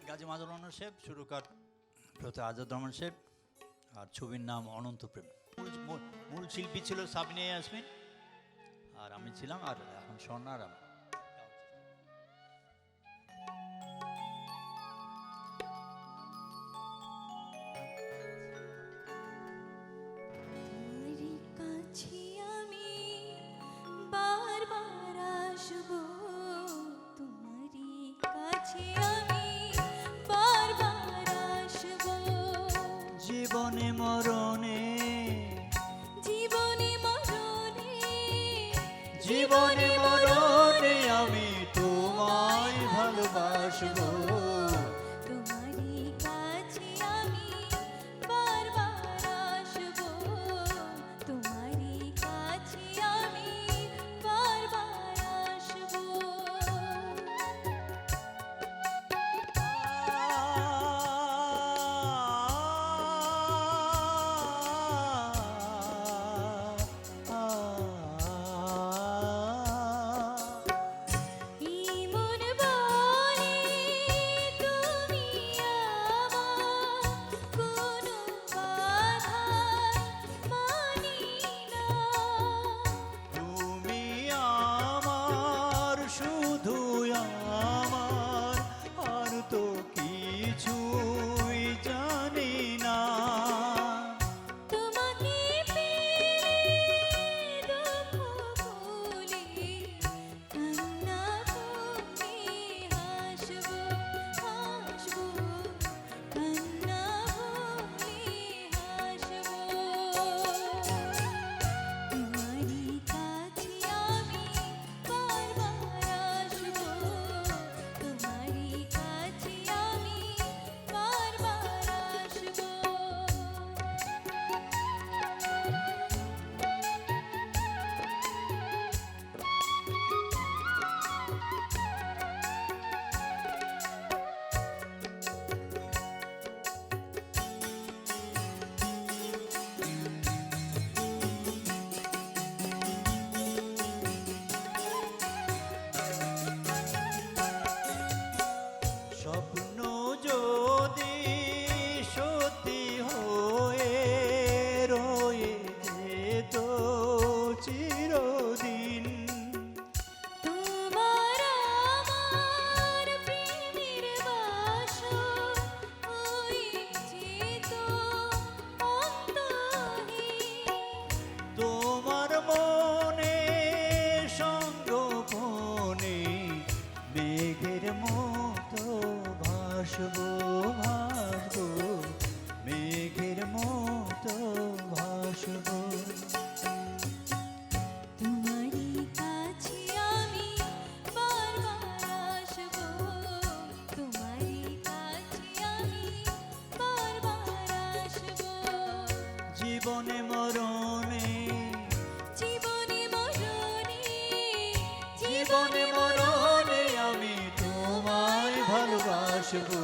গাজী মাজুর রহমান সাহেব, সুরকার প্রথম আজাদ রহমান সাহেব, আর ছবির নাম অনন্ত প্রেম। মূল শিল্পী ছিল সাবিনা ইয়াসমিন, আর আমি ছিলাম, আর এখন স্বর্ণা আর আমি। জীবনে মরণে, জীবনে মরণে, জীবনে মরণে আমি তোমায় ভালোবাসবো। তোমারই কাছে আমি বারবার আসবো, তোমারই কাছে আমি বারবার আসবো। স্বপ্ন যদি সত্যি হয়ে রয়ে যেত চিরদিন, তোমার আমার প্রেমের বাসর হয়েছে তো অন্তহীন, তোমার মনে সঙ্গোপনে মেঘের মতো ভাসবো, ভাসবো, মেঘের মতো ভাসবো। তোমারই কাছে আমি বারবার আসবো, তোমারই কাছে আমি বারবার আসবো। জীবনে মরণে, জীবনে মরণে, জীবনে মরণে আমি তোমায় ভালোবাসবো।